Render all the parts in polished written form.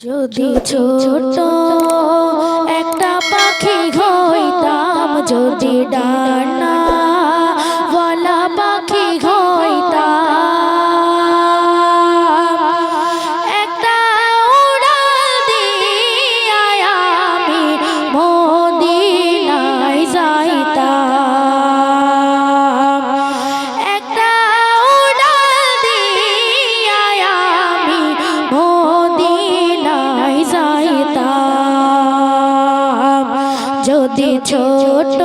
যদি ছোট একটা পাখি হইতাম, যদি ডানা ওয়ালা পাখি হইতাম, একটা উড়াল দিয়া আমি মদিনায় যাইতাম, একটা উড়াল দিয়া আমি মদিনায় যাইতাম। যদি ছোট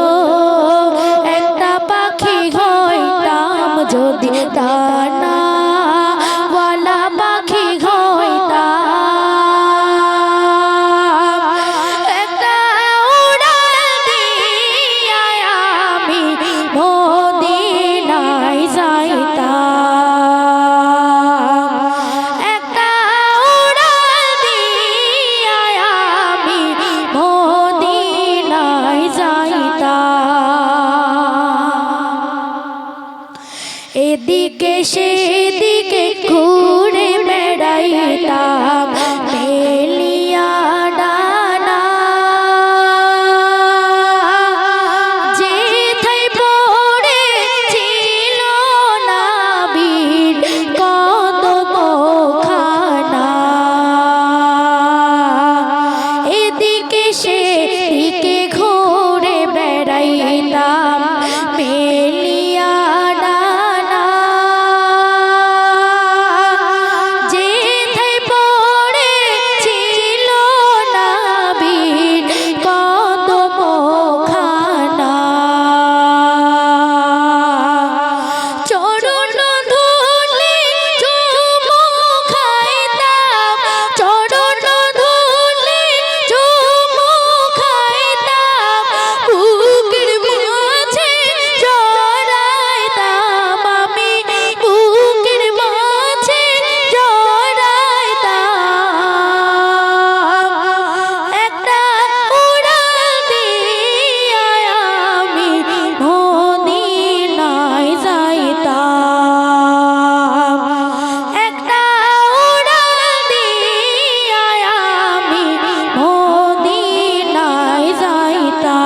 একটা পাখি হইতাম, যদি ডানা ওয়ালা পাখি হইতাম, একটা উড়াল দিয়া আমি মদিনায় যাইতাম, একটা উড়াল দিয়া আমি মদিনায় যাইতাম। এদিকে সেদিকে ঘুরে বেড়াইতাম মেলিয়া ডানা, যেথায় পড়েছিল নবীর কদমখানা, এদিকে সেদিকে ঘুরে বেড়াইতাম মেলিয়া ডানা, যেথায় পড়েছিল নবীর কদমখানা। চরণ ধুলি চুমু খাইতাম, চরণ ধুলি চুমু খাইতাম, বুকের মাঝে জড়াইতাম আমি, বুকের মাঝে জড়াইতাম, একটা উড়াল দিয়া আমি মদিনায় যাইতাম, একটা উড়াল দিয়া আমি মদিনায় যাইতাম।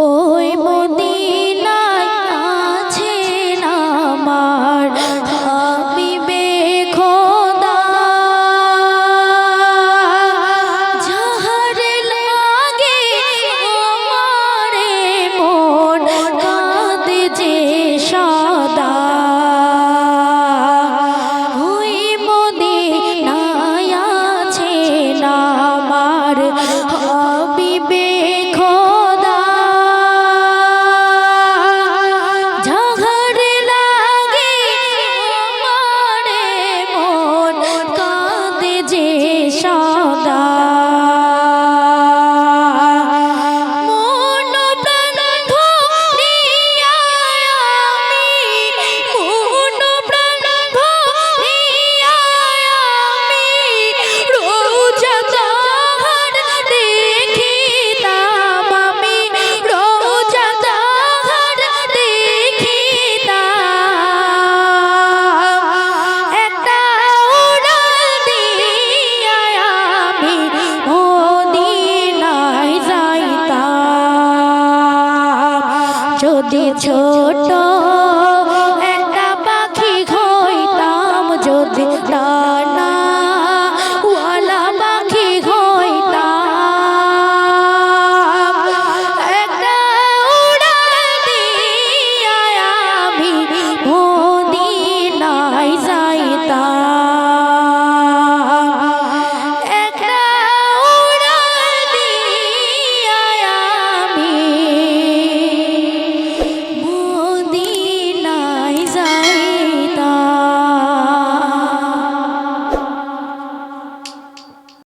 ওই মদিনায় আছেন আমার হাবিবে খোদা, যাহার লাগে আমারে মন কাঁদে যে সদা। ওই মদিনায় আছেন আমার হাবিবে খোদা, যাহার লাগে আমারে মন কাঁদে যে সদা। মন প্রাণ ভরিয়া আমি, মন প্রাণ ভরিয়া আমি রোজা তাহার দেখিতাম, আমি রোজা তাহার দেখিতাম, একটা উড়াল দিয়া আমি মদিনায় যাইতাম। যদি ছোট একটা পাখি হইতাম, যদি